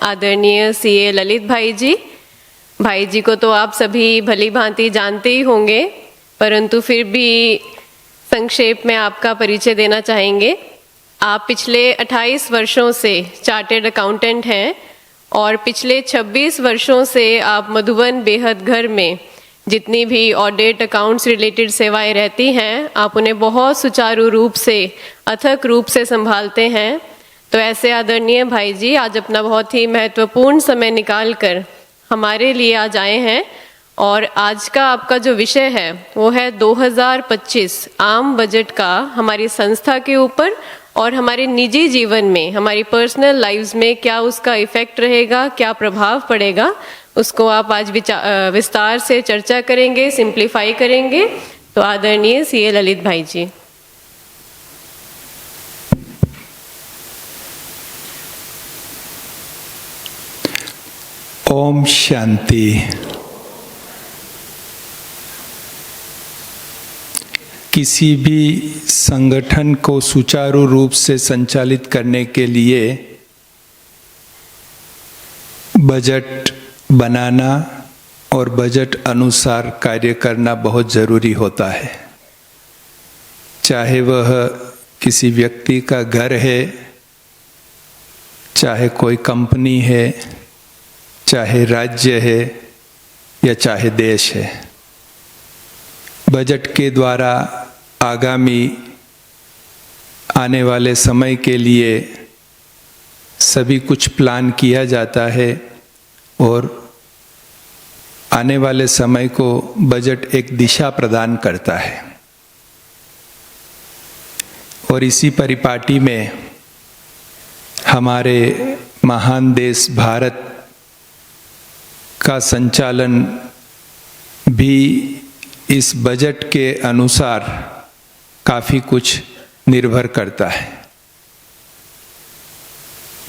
आदरणीय सीए ललित भाई जी को तो आप सभी भली भांति जानते ही होंगे, परंतु फिर भी संक्षेप में आपका परिचय देना चाहेंगे। आप पिछले 28 वर्षों से चार्टर्ड अकाउंटेंट हैं और पिछले 26 वर्षों से आप मधुबन बेहद घर में जितनी भी ऑडिट अकाउंट्स रिलेटेड सेवाएं रहती हैं, आप उन्हें बहुत सुचारू रूप से, अथक रूप से संभालते हैं। तो ऐसे आदरणीय भाई जी आज अपना बहुत ही महत्वपूर्ण समय निकाल कर हमारे लिए आज आए हैं और आज का आपका जो विषय है वो है 2025 आम बजट का हमारी संस्था के ऊपर और हमारे निजी जीवन में, हमारी पर्सनल लाइव्स में क्या उसका इफेक्ट रहेगा, क्या प्रभाव पड़ेगा, उसको आप आज विस्तार से चर्चा करेंगे, सिंप्लीफाई करेंगे। तो आदरणीय सीए ललित भाई जी। ओम शांति। किसी भी संगठन को सुचारू रूप से संचालित करने के लिए बजट बनाना और बजट अनुसार कार्य करना बहुत जरूरी होता है। चाहे वह किसी व्यक्ति का घर है, चाहे कोई कंपनी है, चाहे राज्य है या चाहे देश है। बजट के द्वारा आगामी आने वाले समय के लिए सभी कुछ प्लान किया जाता है और आने वाले समय को बजट एक दिशा प्रदान करता है। और इसी परिपाटी में हमारे महान देश भारत का संचालन भी इस बजट के अनुसार काफी कुछ निर्भर करता है।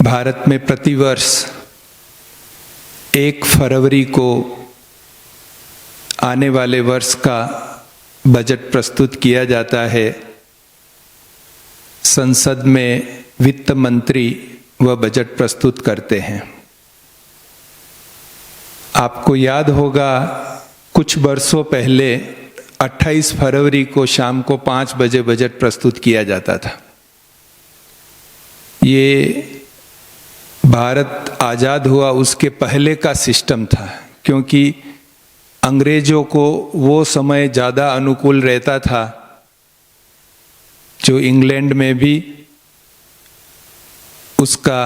भारत में प्रतिवर्ष 1 फरवरी को आने वाले वर्ष का बजट प्रस्तुत किया जाता है। संसद में वित्त मंत्री वह बजट प्रस्तुत करते हैं। आपको याद होगा कुछ वर्षों पहले 28 फरवरी को शाम को 5 बजे बजट प्रस्तुत किया जाता था। ये भारत आज़ाद हुआ उसके पहले का सिस्टम था, क्योंकि अंग्रेजों को वो समय ज़्यादा अनुकूल रहता था, जो इंग्लैंड में भी उसका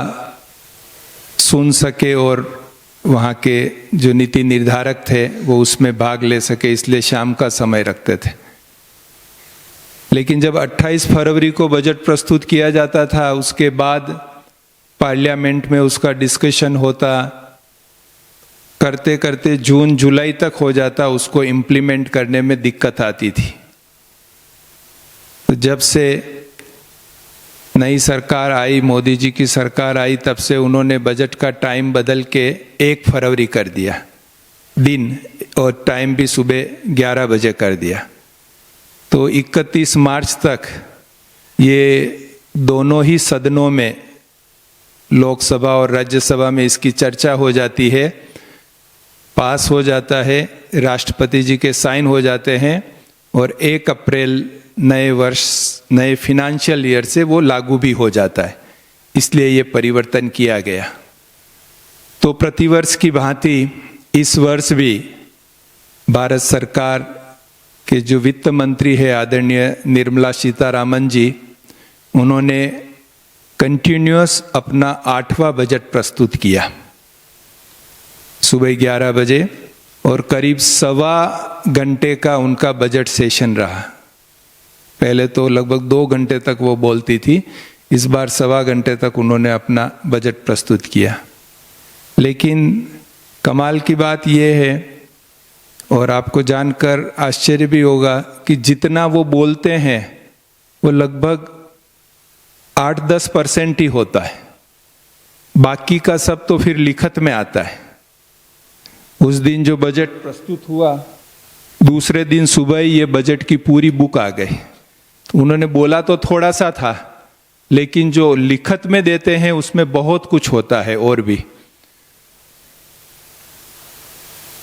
सुन सके और वहाँ के जो नीति निर्धारक थे वो उसमें भाग ले सके, इसलिए शाम का समय रखते थे। लेकिन जब 28 फरवरी को बजट प्रस्तुत किया जाता था, उसके बाद पार्लियामेंट में उसका डिस्कशन होता, करते करते जून जुलाई तक हो जाता, उसको इम्प्लीमेंट करने में दिक्कत आती थी। तो जब से नई सरकार आई, मोदी जी की सरकार आई, तब से उन्होंने बजट का टाइम बदल के 1 फरवरी कर दिया दिन, और टाइम भी सुबह 11 बजे कर दिया। तो 31 मार्च तक ये दोनों ही सदनों में, लोकसभा और राज्यसभा में इसकी चर्चा हो जाती है, पास हो जाता है, राष्ट्रपति जी के साइन हो जाते हैं और 1 अप्रैल नए वर्ष, नए फिनेंशियल ईयर से वो लागू भी हो जाता है। इसलिए ये परिवर्तन किया गया। तो प्रतिवर्ष की भांति इस वर्ष भी भारत सरकार के जो वित्त मंत्री है आदरणीय निर्मला सीतारामन जी, उन्होंने कंटिन्यूअस अपना 8वां बजट प्रस्तुत किया सुबह 11 बजे, और करीब 1.25 घंटे का उनका बजट सेशन रहा। पहले तो लगभग 2 घंटे तक वो बोलती थी, इस बार 1.25 घंटे तक उन्होंने अपना बजट प्रस्तुत किया। लेकिन कमाल की बात यह है, और आपको जानकर आश्चर्य भी होगा, कि जितना वो बोलते हैं वो लगभग 8-10% ही होता है। बाकी का सब तो फिर लिखत में आता है। उस दिन जो बजट प्रस्तुत हुआ, दूसरे दिन सुबह ही ये बजट की पूरी बुक आ गई। उन्होंने बोला तो थोड़ा सा था, लेकिन जो लिखत में देते हैं उसमें बहुत कुछ होता है और भी।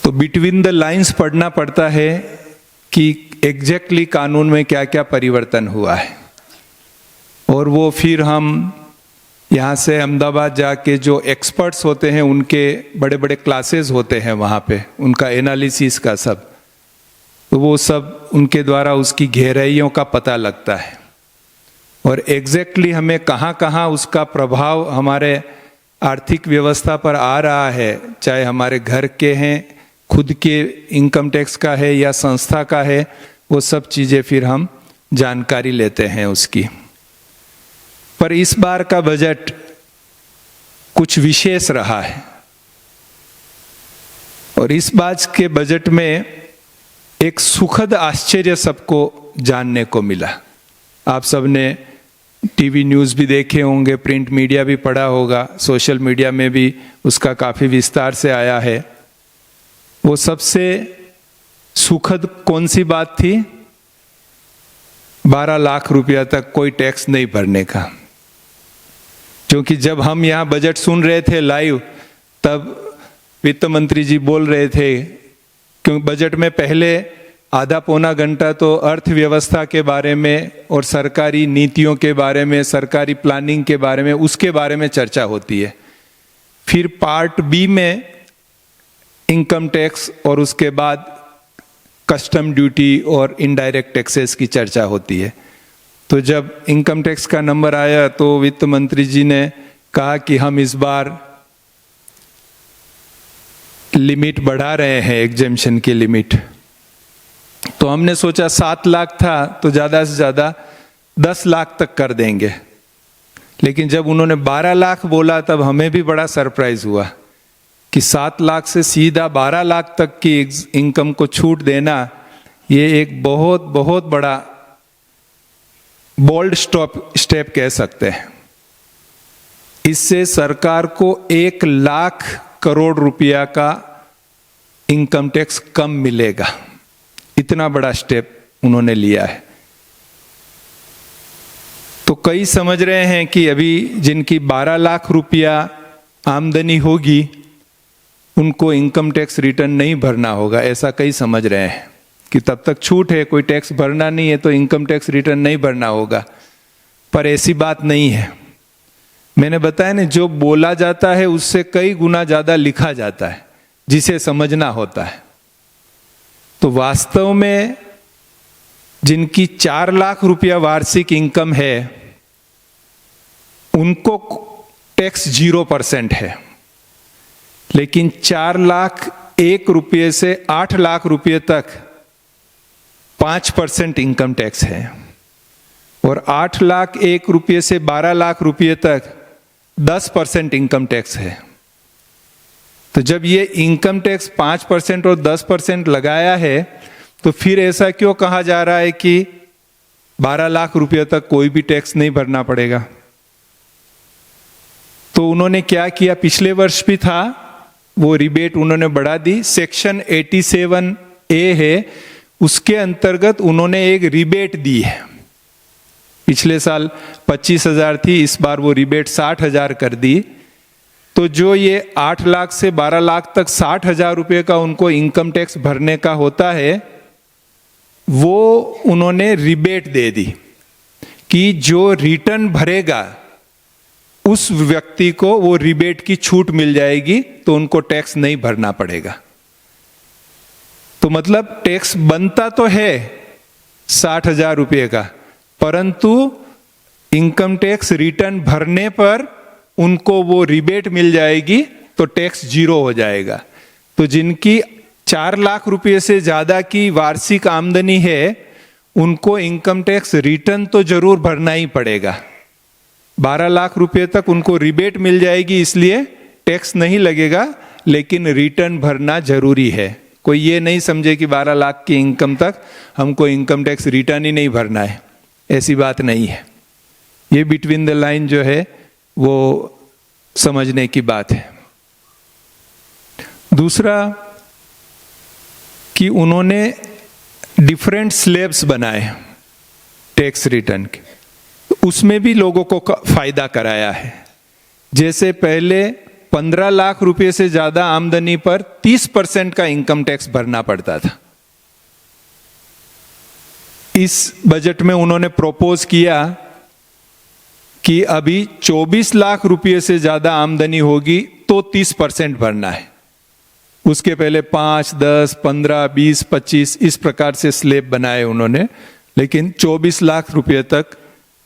तो बिटवीन द लाइंस पढ़ना पड़ता है कि एग्जैक्टली कानून में क्या क्या परिवर्तन हुआ है। और वो फिर हम यहाँ से अहमदाबाद जाके जो एक्सपर्ट्स होते हैं उनके बड़े बड़े क्लासेस होते हैं वहाँ पे, उनका एनालिसिस का सब, तो वो सब उनके द्वारा उसकी गहराइयों का पता लगता है और एग्जैक्टली हमें कहाँ कहाँ उसका प्रभाव हमारे आर्थिक व्यवस्था पर आ रहा है, चाहे हमारे घर के हैं, खुद के इनकम टैक्स का है या संस्था का है, वो सब चीज़ें फिर हम जानकारी लेते हैं उसकी। पर इस बार का बजट कुछ विशेष रहा है और इस बार के बजट में एक सुखद आश्चर्य सबको जानने को मिला। आप सबने टीवी न्यूज़ भी देखे होंगे, प्रिंट मीडिया भी पढ़ा होगा, सोशल मीडिया में भी उसका काफ़ी विस्तार से आया है। वो सबसे सुखद कौन सी बात थी? 12 लाख रुपया तक कोई टैक्स नहीं भरने का। क्योंकि जब हम यहाँ बजट सुन रहे थे लाइव, तब वित्त मंत्री जी बोल रहे थे, क्योंकि बजट में पहले आधा पौना घंटा तो अर्थव्यवस्था के बारे में और सरकारी नीतियों के बारे में, सरकारी प्लानिंग के बारे में, उसके बारे में चर्चा होती है। फिर पार्ट बी में इनकम टैक्स और उसके बाद कस्टम ड्यूटी और इनडायरेक्ट टैक्सेस की चर्चा होती है। तो जब इनकम टैक्स का नंबर आया तो वित्त मंत्री जी ने कहा कि हम इस बार लिमिट बढ़ा रहे हैं, एग्जेम्पशन की लिमिट। तो हमने सोचा 7 लाख था तो ज़्यादा से ज़्यादा 10 लाख तक कर देंगे, लेकिन जब उन्होंने 12 लाख बोला तब हमें भी बड़ा सरप्राइज हुआ कि 7 लाख से सीधा 12 लाख तक की इनकम को छूट देना, ये एक बहुत बहुत बड़ा बोल्ड स्टेप कह सकते हैं। इससे सरकार को 1 लाख करोड़ रुपया का इनकम टैक्स कम मिलेगा। इतना बड़ा स्टेप उन्होंने लिया है। तो कई समझ रहे हैं कि अभी जिनकी 12 लाख रुपया आमदनी होगी उनको इनकम टैक्स रिटर्न नहीं भरना होगा, ऐसा कई समझ रहे हैं कि तब तक छूट है, कोई टैक्स भरना नहीं है तो इनकम टैक्स रिटर्न नहीं भरना होगा। पर ऐसी बात नहीं है। मैंने बताया ना, जो बोला जाता है उससे कई गुना ज्यादा लिखा जाता है, जिसे समझना होता है। तो वास्तव में जिनकी 4 लाख रुपया वार्षिक इनकम है उनको टैक्स 0% है, लेकिन 4 लाख 1 रुपये से 8 लाख रुपये तक 5% इनकम टैक्स है और 8 लाख 1 रुपये से 12 लाख रुपये तक 10% इनकम टैक्स है। तो जब ये इनकम टैक्स 5% और 10% लगाया है तो फिर ऐसा क्यों कहा जा रहा है कि 12 लाख रुपये तक कोई भी टैक्स नहीं भरना पड़ेगा? तो उन्होंने क्या किया, पिछले वर्ष भी था, वो रिबेट उन्होंने बढ़ा दी। सेक्शन 87A है, उसके अंतर्गत उन्होंने एक रिबेट दी है। पिछले साल 25,000 थी, इस बार वो रिबेट 60,000 कर दी। तो जो ये 8 लाख से 12 लाख तक 60,000 रुपये का उनको इनकम टैक्स भरने का होता है, वो उन्होंने रिबेट दे दी कि जो रिटर्न भरेगा उस व्यक्ति को वो रिबेट की छूट मिल जाएगी, तो उनको टैक्स नहीं भरना पड़ेगा। तो मतलब टैक्स बनता तो है 60,000 रुपये का, परंतु इनकम टैक्स रिटर्न भरने पर उनको वो रिबेट मिल जाएगी, तो टैक्स 0 हो जाएगा। तो जिनकी 4 लाख रुपये से ज्यादा की वार्षिक आमदनी है उनको इनकम टैक्स रिटर्न तो जरूर भरना ही पड़ेगा। 12 लाख रुपये तक उनको रिबेट मिल जाएगी, इसलिए टैक्स नहीं लगेगा, लेकिन रिटर्न भरना जरूरी है। कोई ये नहीं समझे कि 12 लाख की इनकम तक हमको इनकम टैक्स रिटर्न ही नहीं भरना है, ऐसी बात नहीं है। ये बिटवीन द लाइन जो है वो समझने की बात है। दूसरा कि उन्होंने डिफरेंट स्लैब्स बनाए टैक्स रिटर्न के, उसमें भी लोगों को फायदा कराया है। जैसे पहले 15 लाख रुपए से ज्यादा आमदनी पर 30% का इनकम टैक्स भरना पड़ता था। इस बजट में उन्होंने प्रपोज किया कि अभी 24 लाख रुपए से ज्यादा आमदनी होगी तो 30% भरना है। उसके पहले 5, 10, 15, 20, 25 इस प्रकार से स्लैब बनाए उन्होंने, लेकिन 24 लाख रुपए तक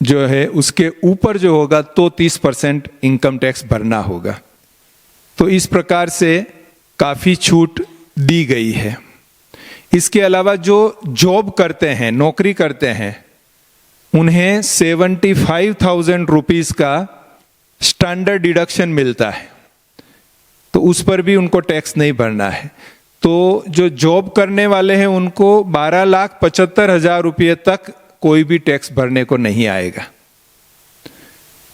जो है उसके ऊपर जो होगा तो 30% इनकम टैक्स भरना होगा। तो इस प्रकार से काफी छूट दी गई है। इसके अलावा जो जॉब करते हैं, नौकरी करते हैं, उन्हें 75,000 रुपीज का स्टैंडर्ड डिडक्शन मिलता है, तो उस पर भी उनको टैक्स नहीं भरना है। तो जो जॉब करने वाले हैं उनको 12,75,000 रुपये तक कोई भी टैक्स भरने को नहीं आएगा।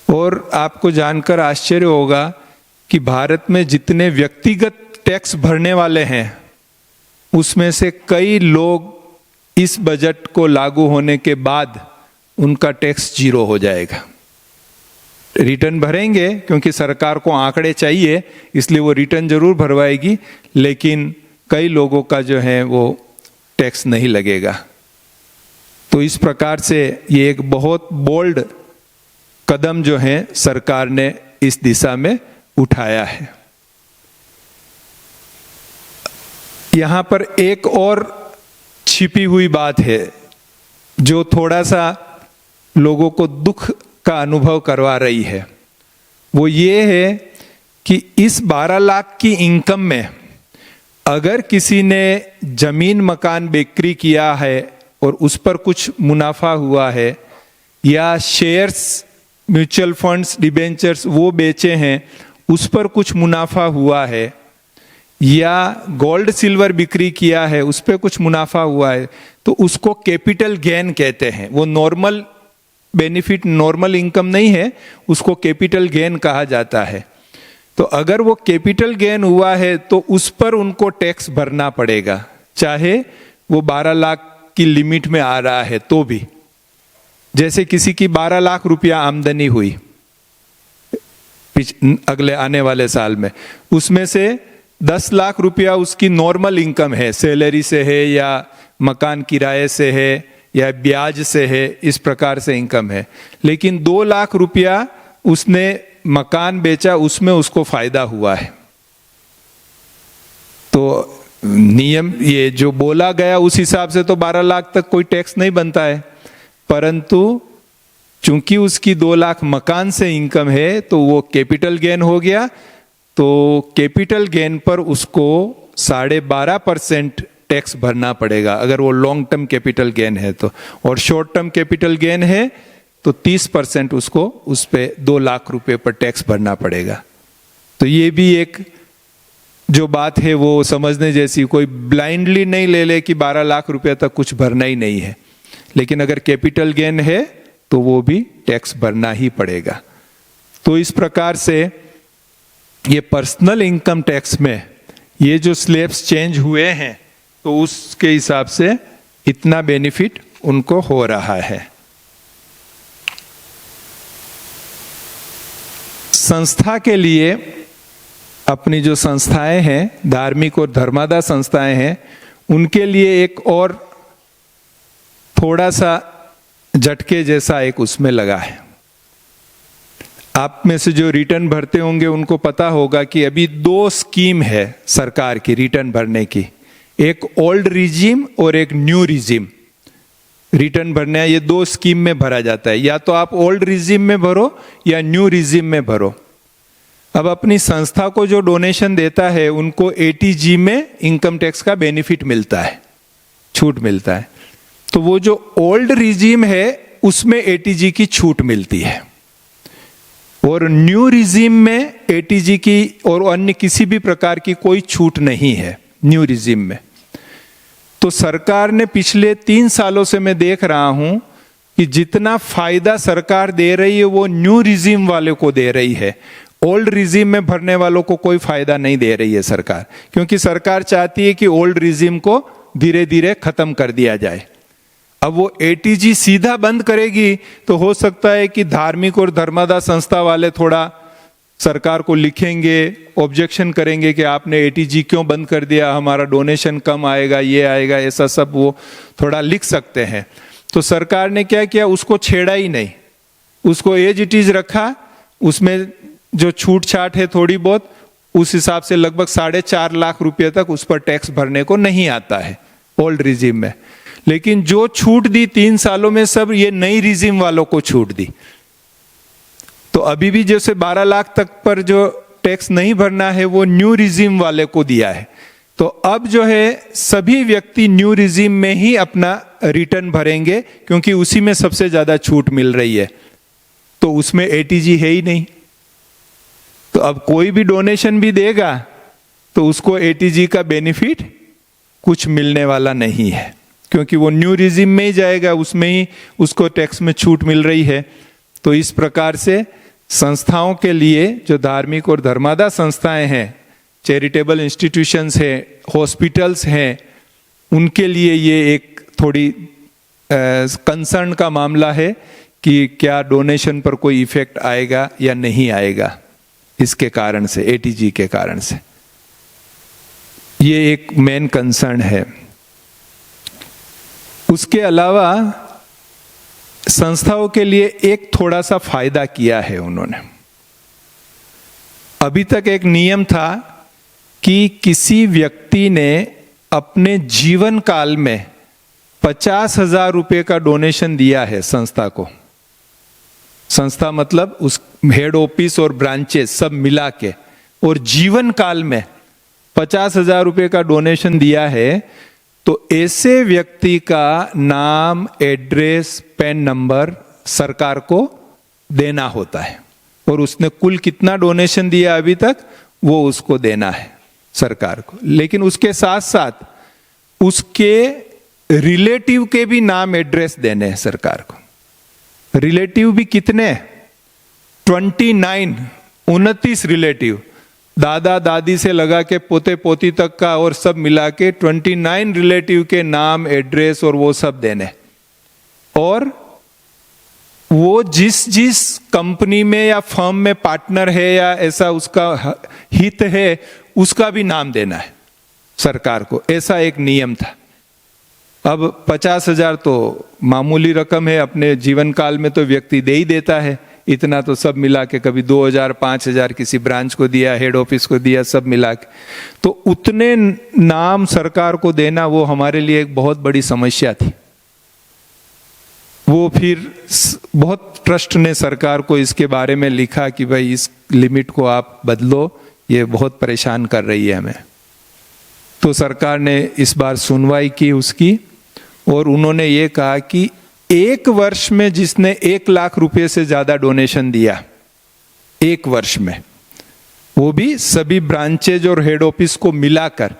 और आपको जानकर आश्चर्य होगा कि भारत में जितने व्यक्तिगत टैक्स भरने वाले हैं उसमें से कई लोग इस बजट को लागू होने के बाद उनका टैक्स 0 हो जाएगा। रिटर्न भरेंगे क्योंकि सरकार को आंकड़े चाहिए, इसलिए वो रिटर्न जरूर भरवाएगी, लेकिन कई लोगों का जो है वो टैक्स नहीं लगेगा। तो इस प्रकार से ये एक बहुत बोल्ड कदम जो है सरकार ने इस दिशा में उठाया है। यहां पर एक और छिपी हुई बात है जो थोड़ा सा लोगों को दुख का अनुभव करवा रही है। वो ये है कि इस 12 लाख की इनकम में अगर किसी ने जमीन मकान बिक्री किया है और उस पर कुछ मुनाफा हुआ है, या शेयर्स, म्यूचुअल फंड्स, डिबेंचर्स वो बेचे हैं, उस पर कुछ मुनाफा हुआ है, या गोल्ड सिल्वर बिक्री किया है, उस पर कुछ मुनाफा हुआ है, तो उसको कैपिटल गेन कहते हैं। वो नॉर्मल बेनिफिट, नॉर्मल इनकम नहीं है, उसको कैपिटल गेन कहा जाता है। तो अगर वो कैपिटल गेन हुआ है तो उस पर उनको टैक्स भरना पड़ेगा, चाहे वो 12 लाख की लिमिट में आ रहा है तो भी। जैसे किसी की 12 लाख रुपया आमदनी हुई अगले आने वाले साल में, उसमें से 10 लाख रुपया उसकी नॉर्मल इनकम है, सैलरी से है या मकान किराए से है या ब्याज से है, इस प्रकार से इनकम है। लेकिन 2 लाख रुपया उसने मकान बेचा, उसमें उसको फायदा हुआ है। तो नियम ये जो बोला गया उस हिसाब से तो 12 लाख तक कोई टैक्स नहीं बनता है, परंतु चूंकि उसकी 2 लाख मकान से इनकम है तो वो कैपिटल गेन हो गया। तो कैपिटल गेन पर उसको 12.5% टैक्स भरना पड़ेगा अगर वो लॉन्ग टर्म कैपिटल गेन है तो, और शॉर्ट टर्म कैपिटल गेन है तो 30% उसको उस पे 2 लाख रुपए पर टैक्स भरना पड़ेगा। तो ये भी एक जो बात है वो समझने जैसी, कोई ब्लाइंडली नहीं ले ले कि 12 लाख रुपए तक कुछ भरना ही नहीं है, लेकिन अगर कैपिटल गेन है तो वो भी टैक्स भरना ही पड़ेगा। तो इस प्रकार से ये पर्सनल इनकम टैक्स में ये जो स्लैब्स चेंज हुए हैं तो उसके हिसाब से इतना बेनिफिट उनको हो रहा है। संस्था के लिए अपनी जो संस्थाएं हैं, धार्मिक और धर्मादा संस्थाएं हैं, उनके लिए एक और थोड़ा सा झटके जैसा एक उसमें लगा है। आप में से जो रिटर्न भरते होंगे उनको पता होगा कि अभी 2 स्कीम है सरकार की रिटर्न भरने की, एक ओल्ड रिजीम और एक न्यू रिजीम। रिटर्न भरने ये 2 स्कीम में भरा जाता है, या तो आप ओल्ड रिजीम में भरो या न्यू रिजीम में भरो। अब अपनी संस्था को जो डोनेशन देता है उनको ATG में इनकम टैक्स का बेनिफिट मिलता है, छूट मिलता है। तो वो जो ओल्ड रिजीम है उसमें ATG की छूट मिलती है, और न्यू रिजीम में ATG की और अन्य किसी भी प्रकार की कोई छूट नहीं है न्यू रिजीम में। तो सरकार ने पिछले 3 सालों से मैं देख रहा हूं कि जितना फायदा सरकार दे रही है वो न्यू रिजीम वाले को दे रही है, ओल्ड रिजीम में भरने वालों को कोई फायदा नहीं दे रही है सरकार, क्योंकि सरकार चाहती है कि ओल्ड रिजीम को धीरे धीरे खत्म कर दिया जाए। अब वो ATG सीधा बंद करेगी तो हो सकता है कि धार्मिक और धर्मादा संस्था वाले थोड़ा सरकार को लिखेंगे, ऑब्जेक्शन करेंगे कि आपने एटीजी क्यों बंद कर दिया, हमारा डोनेशन कम आएगा, ये आएगा, ऐसा सब वो थोड़ा लिख सकते हैं। तो सरकार ने क्या किया, उसको छेड़ा ही नहीं, उसको एज इट इज रखा। उसमें जो छूट छाट है थोड़ी बहुत, उस हिसाब से लगभग 4.5 लाख रुपए तक उस पर टैक्स भरने को नहीं आता है ओल्ड रिजीम में। लेकिन जो छूट दी 3 सालों में, सब ये नई रिजीम वालों को छूट दी। तो अभी भी जैसे 12 लाख तक पर जो टैक्स नहीं भरना है वो न्यू रिजीम वाले को दिया है। तो अब जो है सभी व्यक्ति न्यू रिजीम में ही अपना रिटर्न भरेंगे, क्योंकि उसी में सबसे ज्यादा छूट मिल रही है। तो उसमें एटीजी है ही नहीं। तो अब कोई भी डोनेशन भी देगा तो उसको एटीजी का बेनिफिट कुछ मिलने वाला नहीं है, क्योंकि वो न्यू रिजीम में ही जाएगा, उसमें ही उसको टैक्स में छूट मिल रही है। तो इस प्रकार से संस्थाओं के लिए, जो धार्मिक और धर्मादा संस्थाएं हैं, चैरिटेबल इंस्टीट्यूशंस हैं, हॉस्पिटल्स हैं, उनके लिए ये एक थोड़ी कंसर्न का मामला है कि क्या डोनेशन पर कोई इफेक्ट आएगा या नहीं आएगा, इसके कारण से, एटीजी के कारण से। ये एक मेन कंसर्न है। उसके अलावा संस्थाओं के लिए एक थोड़ा सा फायदा किया है उन्होंने। अभी तक एक नियम था कि किसी व्यक्ति ने अपने जीवन काल में 50,000 रुपए का डोनेशन दिया है संस्था को। संस्था मतलब उस हेड ऑफिस और ब्रांचेस सब मिला के, और जीवन काल में 50,000 रुपए का डोनेशन दिया है, तो ऐसे व्यक्ति का नाम, एड्रेस, पैन नंबर सरकार को देना होता है। और उसने कुल कितना डोनेशन दिया अभी तक, वो उसको देना है सरकार को। लेकिन उसके साथ साथ उसके रिलेटिव के भी नाम, एड्रेस देने हैं सरकार को। रिलेटिव भी कितने? 29 रिलेटिव, दादा दादी से लगा के पोते पोती तक का, और सब मिला के 29 रिलेटिव के नाम, एड्रेस और वो सब देने। और वो जिस जिस कंपनी में या फर्म में पार्टनर है या ऐसा उसका हित है, उसका भी नाम देना है सरकार को। ऐसा एक नियम था। अब 50,000 तो मामूली रकम है, अपने जीवन काल में तो व्यक्ति दे ही देता है। इतना तो सब मिला के, कभी 2,000, 5,000 किसी ब्रांच को दिया, हेड ऑफिस को दिया, सब मिला के। तो उतने नाम सरकार को देना, वो हमारे लिए एक बहुत बड़ी समस्या थी। वो फिर बहुत ट्रस्ट ने सरकार को इसके बारे में लिखा कि भाई इस लिमिट को आप बदलो, ये बहुत परेशान कर रही है हमें। तो सरकार ने इस बार सुनवाई की उसकी, और उन्होंने ये कहा कि 1 वर्ष में जिसने 1 लाख रुपए से ज्यादा डोनेशन दिया 1 वर्ष में, वो भी सभी ब्रांचेज और हेड ऑफिस को मिलाकर,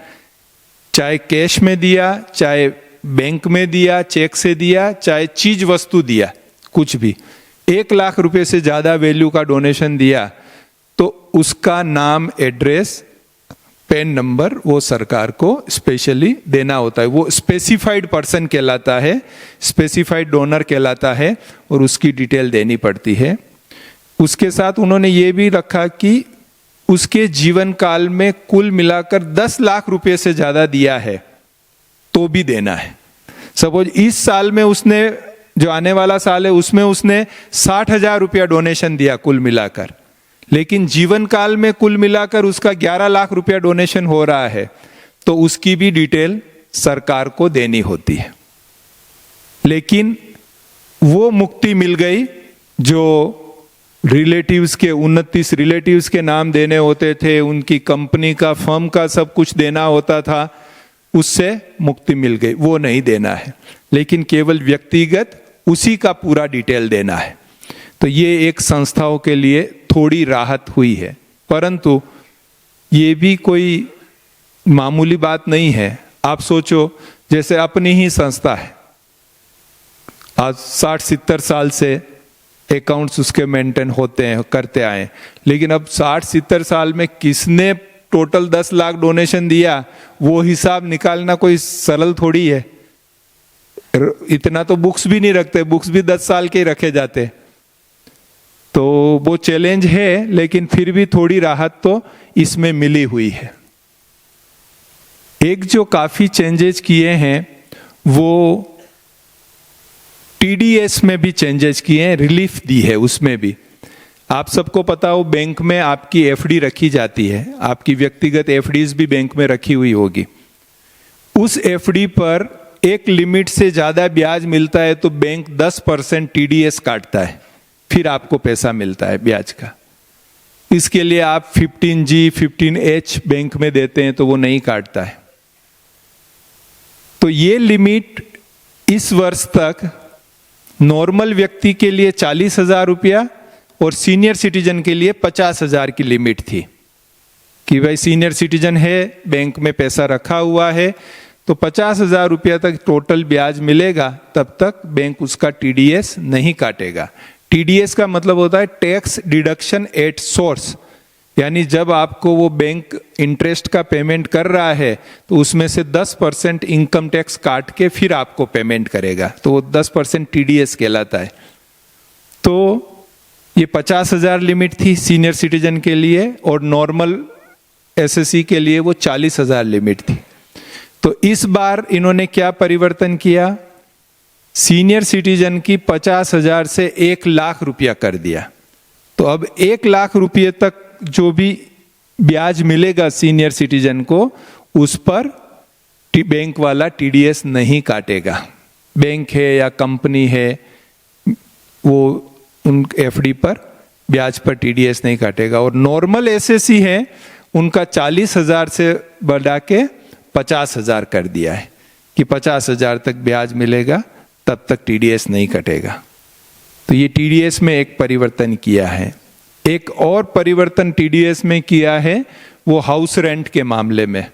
चाहे कैश में दिया, चाहे बैंक में दिया, चेक से दिया, चाहे चीज वस्तु दिया, कुछ भी, 1 लाख रुपए से ज्यादा वैल्यू का डोनेशन दिया, तो उसका नाम, एड्रेस, पैन नंबर वो सरकार को स्पेशली देना होता है। वो स्पेसिफाइड पर्सन कहलाता है, स्पेसिफाइड डोनर कहलाता है, और उसकी डिटेल देनी पड़ती है। उसके साथ उन्होंने ये भी रखा कि उसके जीवन काल में कुल मिलाकर 10 लाख रुपए से ज्यादा दिया है तो भी देना है। सपोज इस साल में उसने, जो आने वाला साल है, उसमें उसने 60,000 रुपया डोनेशन दिया कुल मिलाकर, लेकिन जीवन काल में कुल मिलाकर उसका 11 लाख रुपया डोनेशन हो रहा है, तो उसकी भी डिटेल सरकार को देनी होती है। लेकिन वो मुक्ति मिल गई जो रिलेटिव्स के, 29 रिलेटिव्स के नाम देने होते थे, उनकी कंपनी का, फर्म का सब कुछ देना होता था, उससे मुक्ति मिल गई, वो नहीं देना है। लेकिन केवल व्यक्तिगत उसी का पूरा डिटेल देना है। तो ये एक संस्थाओं के लिए थोड़ी राहत हुई है, परंतु ये भी कोई मामूली बात नहीं है। आप सोचो, जैसे अपनी ही संस्था है, आज 60-70 साल से अकाउंट्स उसके मेंटेन होते हैं, करते आए, लेकिन अब 60-70 साल में किसने टोटल 10 लाख डोनेशन दिया, वो हिसाब निकालना कोई सरल थोड़ी है। इतना तो बुक्स भी नहीं रखते, बुक्स भी 10 साल के ही रखे जाते। तो वो चैलेंज है, लेकिन फिर भी थोड़ी राहत तो इसमें मिली हुई है। एक जो काफी चेंजेस किए हैं वो टीडीएस में भी चेंजेस किए हैं, रिलीफ दी है उसमें भी। आप सबको पता हो बैंक में आपकी एफडी रखी जाती है, आपकी व्यक्तिगत एफडीज भी बैंक में रखी हुई होगी। उस एफडी पर एक लिमिट से ज्यादा ब्याज मिलता है तो बैंक 10% टीडीएस काटता है, फिर आपको पैसा मिलता है ब्याज का। इसके लिए आप 15G 15H बैंक में देते हैं तो वो नहीं काटता है। तो ये लिमिट इस वर्ष तक नॉर्मल व्यक्ति के लिए 40,000 रुपया और सीनियर सिटीजन के लिए 50,000 की लिमिट थी कि भाई सीनियर सिटीजन है, बैंक में पैसा रखा हुआ है तो 50,000 रुपया तक टोटल ब्याज मिलेगा, तब तक बैंक उसका टीडीएस नहीं काटेगा। टीडीएस का मतलब होता है टैक्स डिडक्शन एट सोर्स, यानी जब आपको वो बैंक इंटरेस्ट का पेमेंट कर रहा है तो उसमें से 10% इनकम टैक्स काट के फिर आपको पेमेंट करेगा, तो वो 10% टीडीएस कहलाता है। तो ये 50,000 लिमिट थी सीनियर सिटीजन के लिए और नॉर्मल एसएससी के लिए वो 40,000 लिमिट थी। तो इस बार इन्होंने क्या परिवर्तन किया, सीनियर सिटीजन की 50,000 से 1 लाख रुपया कर दिया। तो अब 1 लाख रुपये तक जो भी ब्याज मिलेगा सीनियर सिटीजन को, उस पर बैंक वाला टीडीएस नहीं काटेगा। बैंक है या कंपनी है वो उन एफडी पर ब्याज पर टीडीएस नहीं काटेगा। और नॉर्मल एसएससी है उनका 40,000 से बढ़ा के 50,000 कर दिया है कि 50,000 तक ब्याज मिलेगा, तब तक टीडीएस नहीं कटेगा। तो ये टीडीएस में एक परिवर्तन किया है। एक और परिवर्तन टीडीएस में किया है वो हाउस रेंट के मामले में,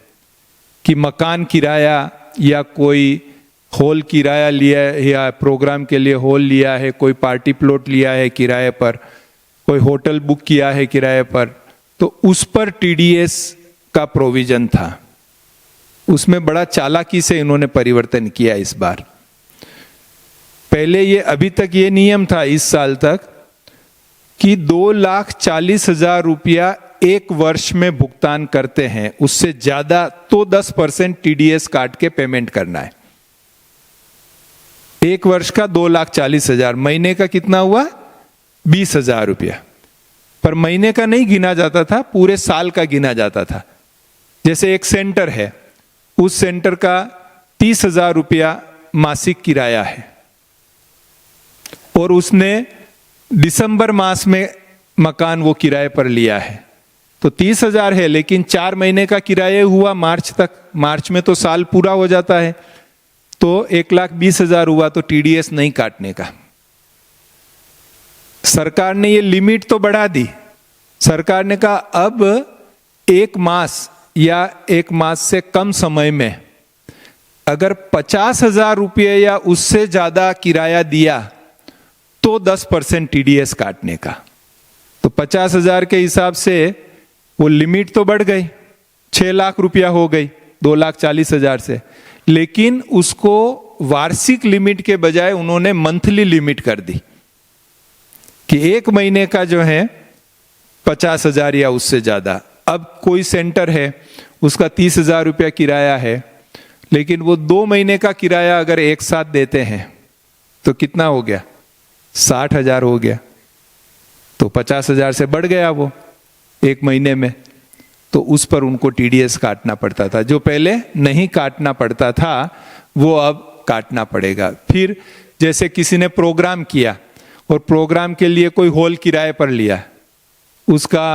कि मकान किराया या कोई हॉल किराया लिया है या प्रोग्राम के लिए हॉल लिया है, कोई पार्टी प्लॉट लिया है किराए पर, कोई होटल बुक किया है किराए पर, तो उस पर टीडीएस का प्रोविजन था। उसमें बड़ा चालाकी से इन्होंने परिवर्तन किया इस बार। पहले ये अभी तक ये नियम था इस साल तक कि 2,40,000 रुपया एक वर्ष में भुगतान करते हैं, उससे ज्यादा तो 10% टीडीएस काट के पेमेंट करना है। एक वर्ष का 2,40,000, महीने का कितना हुआ 20,000 रुपया। पर महीने का नहीं गिना जाता था, पूरे साल का गिना जाता था। जैसे एक सेंटर है, उस सेंटर का 30,000 रुपया मासिक किराया है और उसने दिसंबर मास में मकान वो किराए पर लिया है, तो 30,000 है, लेकिन 4 महीने का किराया हुआ मार्च तक। मार्च में तो साल पूरा हो जाता है, तो 1,20,000 हुआ, तो टीडीएस नहीं काटने का। सरकार ने ये लिमिट तो बढ़ा दी। सरकार ने कहा अब 1 मास या 1 मास से कम समय में अगर 50,000 रुपये या उससे ज्यादा किराया दिया तो 10% टीडीएस काटने का। तो 50,000 के हिसाब से वो लिमिट तो बढ़ गई, 6 लाख रुपया हो गई 2,40,000 से, लेकिन उसको वार्षिक लिमिट के बजाय उन्होंने मंथली लिमिट कर दी कि 1 महीने का जो है 50,000 या उससे ज्यादा। अब कोई सेंटर है उसका 30,000 रुपया किराया है, लेकिन वो 2 महीने का किराया अगर एक साथ देते हैं तो कितना हो गया 60,000 हो गया। तो 50,000 से बढ़ गया वो 1 महीने में, तो उस पर उनको टीडीएस काटना पड़ता था। जो पहले नहीं काटना पड़ता था वो अब काटना पड़ेगा। फिर जैसे किसी ने प्रोग्राम किया और प्रोग्राम के लिए कोई हॉल किराए पर लिया, उसका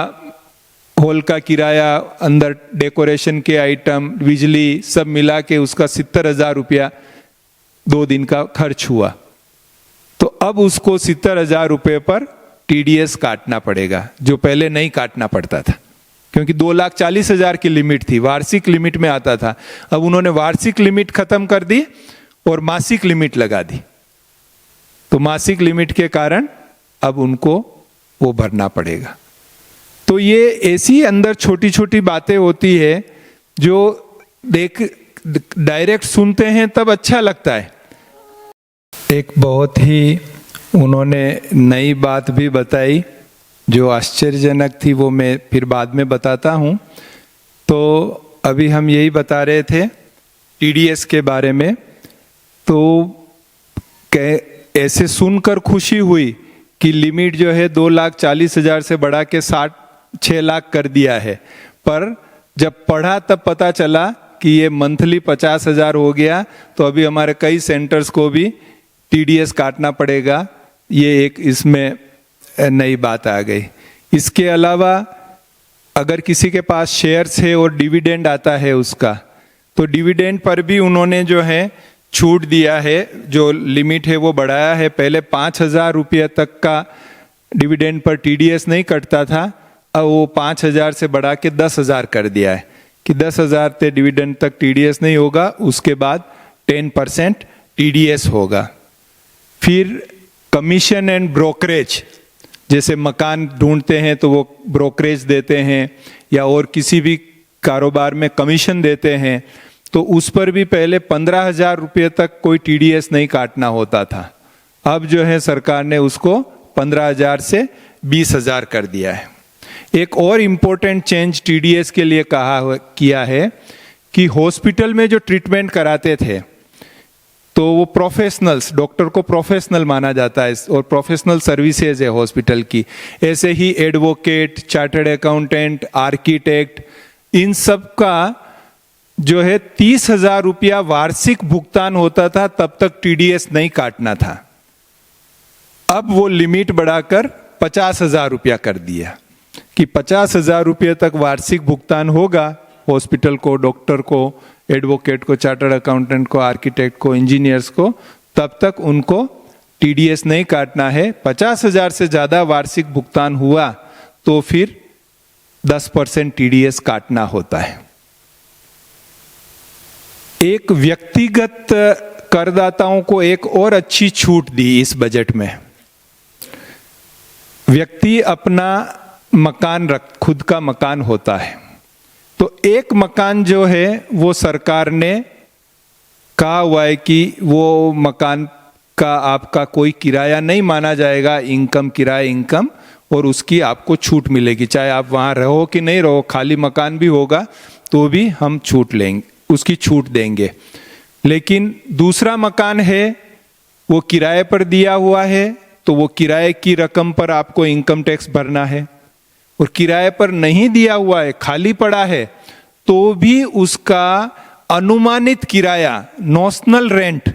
हॉल का किराया, अंदर डेकोरेशन के आइटम, बिजली सब मिला के उसका 70,000 रुपया 2 दिन का खर्च हुआ, तो अब उसको 70,000 रुपये पर टीडीएस काटना पड़ेगा, जो पहले नहीं काटना पड़ता था, क्योंकि 2,40,000 की लिमिट थी, वार्षिक लिमिट में आता था। अब उन्होंने वार्षिक लिमिट खत्म कर दी और मासिक लिमिट लगा दी, तो मासिक लिमिट के कारण अब उनको वो भरना पड़ेगा। तो ये ऐसी अंदर छोटी छोटी बातें होती है जो डायरेक्ट सुनते हैं तब अच्छा लगता है। एक बहुत ही उन्होंने नई बात भी बताई जो आश्चर्यजनक थी, वो मैं फिर बाद में बताता हूँ। तो अभी हम यही बता रहे थे टीडीएस के बारे में। तो ऐसे सुनकर खुशी हुई कि लिमिट जो है 2,40,000 से बढ़ा के 6 लाख कर दिया है, पर जब पढ़ा तब पता चला कि ये मंथली 50,000 हो गया। तो अभी हमारे कई सेंटर्स को भी टीडीएस काटना पड़ेगा। ये एक इसमें नई बात आ गई। इसके अलावा अगर किसी के पास शेयर्स है और डिविडेंड आता है उसका, तो डिविडेंड पर भी उन्होंने जो है छूट दिया है। जो लिमिट है वो बढ़ाया है। पहले 5,000 रुपये तक का डिविडेंड पर टीडीएस नहीं कटता था, अब वो 5,000 से बढ़ा के 10,000 कर दिया है कि 10,000 से डिविडेंड तक टीडीएस नहीं होगा, उसके बाद 10% टीडीएस होगा। फिर कमीशन एंड ब्रोकरेज, जैसे मकान ढूंढते हैं तो वो ब्रोकरेज देते हैं या और किसी भी कारोबार में कमीशन देते हैं, तो उस पर भी पहले 15,000 रुपये तक कोई टीडीएस नहीं काटना होता था। अब जो है सरकार ने उसको 15,000 से 20,000 कर दिया है। एक और इम्पोर्टेंट चेंज टीडीएस के लिए किया है कि हॉस्पिटल में जो ट्रीटमेंट कराते थे तो वो प्रोफेशनल्स, डॉक्टर को प्रोफेशनल माना जाता है और प्रोफेशनल सर्विसेज है हॉस्पिटल की। ऐसे ही एडवोकेट, चार्टर्ड अकाउंटेंट, आर्किटेक्ट, इन सब का जो है 30,000 रुपया वार्षिक भुगतान होता था, तब तक टीडीएस नहीं काटना था। अब वो लिमिट बढ़ाकर 50,000 रुपया कर दिया कि 50,000 रुपये तक वार्षिक भुगतान होगा हॉस्पिटल को, डॉक्टर को, एडवोकेट को, चार्टर्ड अकाउंटेंट को, आर्किटेक्ट को, इंजीनियर्स को, तब तक उनको टीडीएस नहीं काटना है। 50,000 से ज्यादा वार्षिक भुगतान हुआ तो फिर 10% टीडीएस काटना होता है। एक व्यक्तिगत करदाताओं को एक और अच्छी छूट दी इस बजट में। व्यक्ति अपना मकान खुद का मकान होता है, तो एक मकान जो है वो सरकार ने कहा हुआ है कि वो मकान का आपका कोई किराया नहीं माना जाएगा, इनकम, किराया इनकम, और उसकी आपको छूट मिलेगी। चाहे आप वहां रहो कि नहीं रहो, खाली मकान भी होगा तो भी हम छूट लेंगे, उसकी छूट देंगे। लेकिन दूसरा मकान है वो किराए पर दिया हुआ है, तो वो किराए की रकम पर आपको इनकम टैक्स भरना है। और किराए पर नहीं दिया हुआ है, खाली पड़ा है, तो भी उसका अनुमानित किराया, नॉशनल रेंट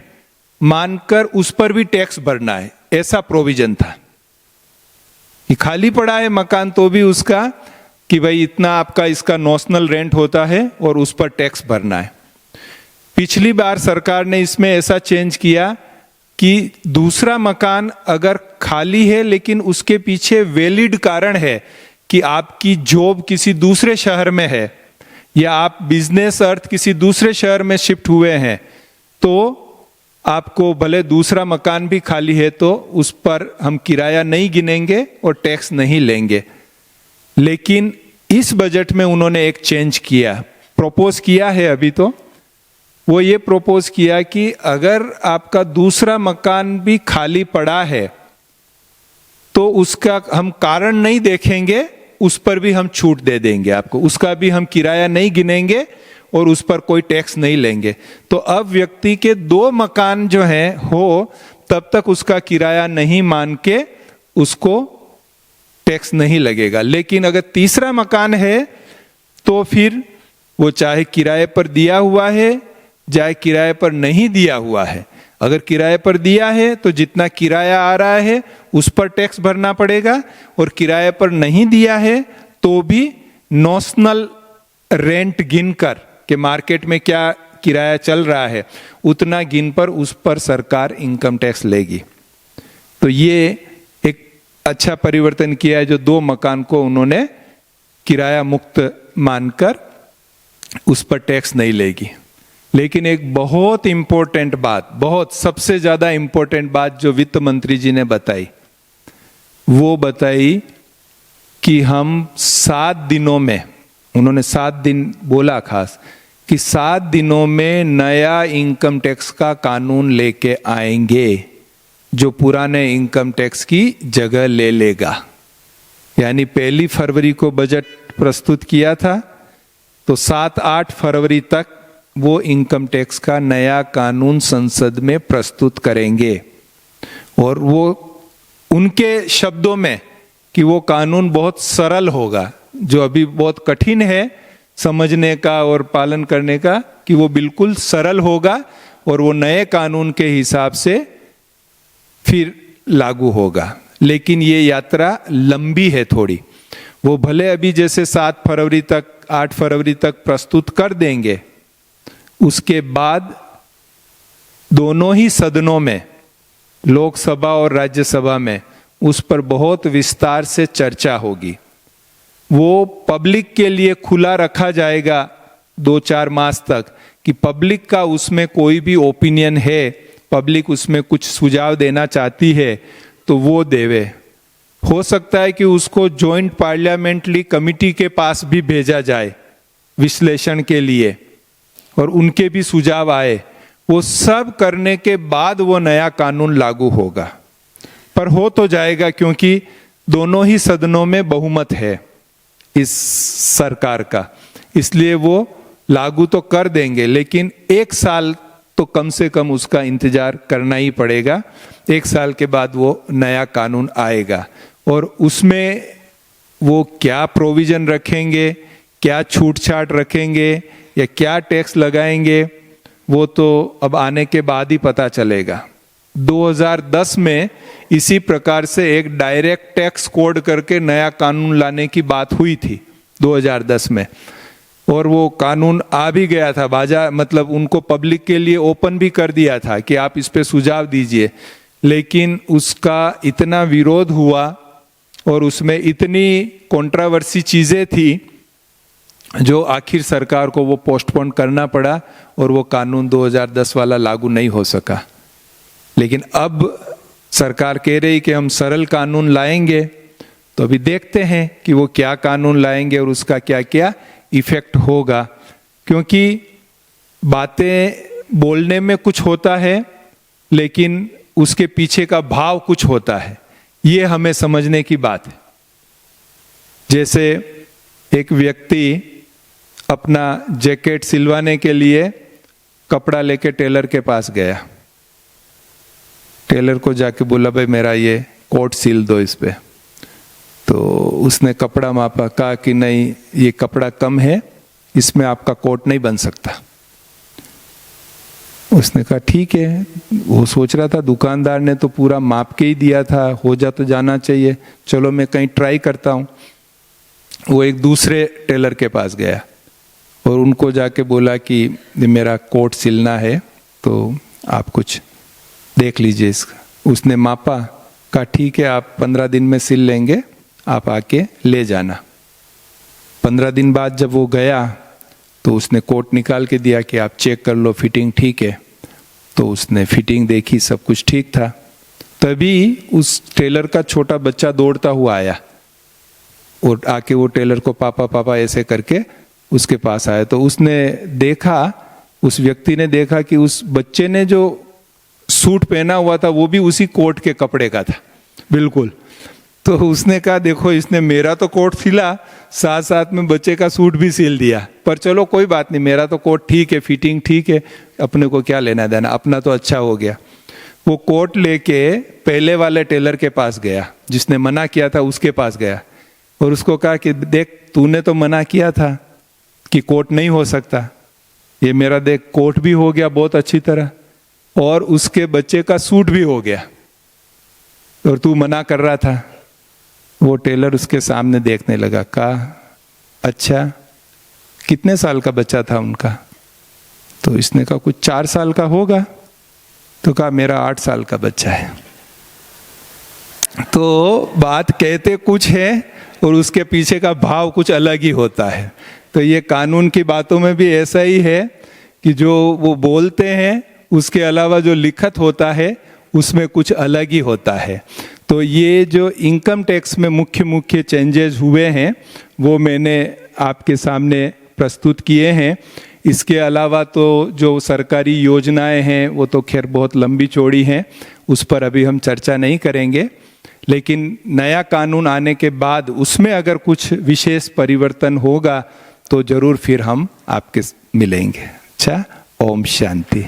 मानकर उस पर भी टैक्स भरना है। ऐसा प्रोविजन था कि खाली पड़ा है मकान तो भी उसका कि भाई इतना आपका इसका नॉशनल रेंट होता है और उस पर टैक्स भरना है। पिछली बार सरकार ने इसमें ऐसा चेंज किया कि दूसरा मकान अगर खाली है लेकिन उसके पीछे वैलिड कारण है कि आपकी जॉब किसी दूसरे शहर में है या आप बिजनेस अर्थ किसी दूसरे शहर में शिफ्ट हुए हैं, तो आपको भले दूसरा मकान भी खाली है तो उस पर हम किराया नहीं गिनेंगे और टैक्स नहीं लेंगे। लेकिन इस बजट में उन्होंने एक चेंज किया, प्रपोज किया है अभी, तो वो ये प्रपोज किया कि अगर आपका दूसरा मकान भी खाली पड़ा है तो उसका हम कारण नहीं देखेंगे, उस पर भी हम छूट दे देंगे आपको, उसका भी हम किराया नहीं गिनेंगे और उस पर कोई टैक्स नहीं लेंगे। तो अब व्यक्ति के 2 मकान जो हैं हो तब तक उसका किराया नहीं मान के उसको टैक्स नहीं लगेगा। लेकिन अगर तीसरा मकान है तो फिर वो चाहे किराए पर दिया हुआ है चाहे किराए पर नहीं दिया हुआ है। अगर किराए पर दिया है तो जितना किराया आ रहा है उस पर टैक्स भरना पड़ेगा, और किराए पर नहीं दिया है तो भी नॉशनल रेंट गिनकर के मार्केट में क्या किराया चल रहा है उतना गिन पर उस पर सरकार इनकम टैक्स लेगी। तो ये एक अच्छा परिवर्तन किया है जो 2 मकान को उन्होंने किराया मुक्त मानकर उस पर टैक्स नहीं लेगी। लेकिन एक बहुत इंपॉर्टेंट बात, बहुत सबसे ज्यादा इंपॉर्टेंट बात जो वित्त मंत्री जी ने बताई, वो बताई कि हम 7 दिनों में, उन्होंने 7 दिन बोला खास, कि 7 दिनों में नया इनकम टैक्स का कानून लेके आएंगे। जो पुराने इनकम टैक्स की जगह ले लेगा। यानी 1 फरवरी को बजट प्रस्तुत किया था, तो 7-8 फरवरी तक वो इनकम टैक्स का नया कानून संसद में प्रस्तुत करेंगे। और वो उनके शब्दों में कि वो कानून बहुत सरल होगा, जो अभी बहुत कठिन है समझने का और पालन करने का, कि वो बिल्कुल सरल होगा और वो नए कानून के हिसाब से फिर लागू होगा। लेकिन ये यात्रा लंबी है थोड़ी। वो भले अभी जैसे 7 फरवरी तक 8 फरवरी तक प्रस्तुत कर देंगे, उसके बाद दोनों ही सदनों में, लोकसभा और राज्यसभा में, उस पर बहुत विस्तार से चर्चा होगी। वो पब्लिक के लिए खुला रखा जाएगा 2-4 मास तक, कि पब्लिक का उसमें कोई भी ओपिनियन है, पब्लिक उसमें कुछ सुझाव देना चाहती है तो वो देवे। हो सकता है कि उसको जॉइंट पार्लियामेंट्री कमिटी के पास भी भेजा जाए विश्लेषण के लिए, और उनके भी सुझाव आए। वो सब करने के बाद वो नया कानून लागू होगा। पर हो तो जाएगा, क्योंकि दोनों ही सदनों में बहुमत है इस सरकार का, इसलिए वो लागू तो कर देंगे। लेकिन 1 साल तो कम से कम उसका इंतजार करना ही पड़ेगा। 1 साल के बाद वो नया कानून आएगा, और उसमें वो क्या प्रोविजन रखेंगे, क्या छूट छाट रखेंगे, या क्या टैक्स लगाएंगे, वो तो अब आने के बाद ही पता चलेगा। 2010 में इसी प्रकार से एक डायरेक्ट टैक्स कोड करके नया कानून लाने की बात हुई थी 2010 में, और वो कानून आ भी गया था। बाजार मतलब उनको पब्लिक के लिए ओपन भी कर दिया था कि आप इस पे सुझाव दीजिए। लेकिन उसका इतना विरोध हुआ और उसमें इतनी कंट्रोवर्सी चीजें थी, जो आखिर सरकार को वो पोस्टपोन करना पड़ा, और वो कानून 2010 वाला लागू नहीं हो सका। लेकिन अब सरकार कह रही कि हम सरल कानून लाएंगे, तो अभी देखते हैं कि वो क्या कानून लाएंगे और उसका क्या क्या इफेक्ट होगा। क्योंकि बातें बोलने में कुछ होता है, लेकिन उसके पीछे का भाव कुछ होता है, ये हमें समझने की बात है। जैसे एक व्यक्ति अपना जैकेट सिलवाने के लिए कपड़ा लेके टेलर के पास गया। टेलर को जाके बोला, भाई मेरा ये कोट सिल दो इस पे। तो उसने कपड़ा मापा, कहा कि नहीं ये कपड़ा कम है, इसमें आपका कोट नहीं बन सकता। उसने कहा ठीक है। वो सोच रहा था दुकानदार ने तो पूरा माप के ही दिया था, हो जा तो जाना चाहिए, चलो मैं कहीं ट्राई करता हूँ। वो एक दूसरे टेलर के पास गया और उनको जाके बोला कि मेरा कोट सिलना है, तो आप कुछ देख लीजिए इसका। उसने मापा, कहा ठीक है आप 15 दिन में सिल लेंगे, आप आके ले जाना। 15 दिन बाद जब वो गया तो उसने कोट निकाल के दिया कि आप चेक कर लो फिटिंग ठीक है। तो उसने फिटिंग देखी, सब कुछ ठीक था। तभी उस टेलर का छोटा बच्चा दौड़ता हुआ आया और आके वो टेलर को पापा पापा ऐसे करके उसके पास आया। तो उसने देखा, उस व्यक्ति ने देखा कि उस बच्चे ने जो सूट पहना हुआ था वो भी उसी कोट के कपड़े का था बिल्कुल। तो उसने कहा देखो इसने मेरा तो कोट सिला, साथ साथ में बच्चे का सूट भी सिल दिया, पर चलो कोई बात नहीं, मेरा तो कोट ठीक है, फिटिंग ठीक है, अपने को क्या लेना देना, अपना तो अच्छा हो गया। वो कोट लेके पहले वाले टेलर के पास गया, जिसने मना किया था उसके पास गया और उसको कहा कि देख तूने तो मना किया था कि कोट नहीं हो सकता, ये मेरा देख कोट भी हो गया बहुत अच्छी तरह और उसके बच्चे का सूट भी हो गया और तू मना कर रहा था। वो टेलर उसके सामने देखने लगा, कहा अच्छा कितने साल का बच्चा था उनका? तो इसने कहा कुछ 4 साल का होगा। तो कहा मेरा 8 साल का बच्चा है। तो बात कहते कुछ है और उसके पीछे का भाव कुछ अलग ही होता है। तो ये कानून की बातों में भी ऐसा ही है कि जो वो बोलते हैं उसके अलावा जो लिखत होता है उसमें कुछ अलग ही होता है। तो ये जो इनकम टैक्स में मुख्य चेंजेस हुए हैं वो मैंने आपके सामने प्रस्तुत किए हैं। इसके अलावा तो जो सरकारी योजनाएं हैं वो तो खैर बहुत लंबी चौड़ी हैं, उस पर अभी हम चर्चा नहीं करेंगे, लेकिन नया कानून आने के बाद उसमें अगर कुछ विशेष परिवर्तन होगा तो जरूर फिर हम आपके मिलेंगे। अच्छा, ओम शांति।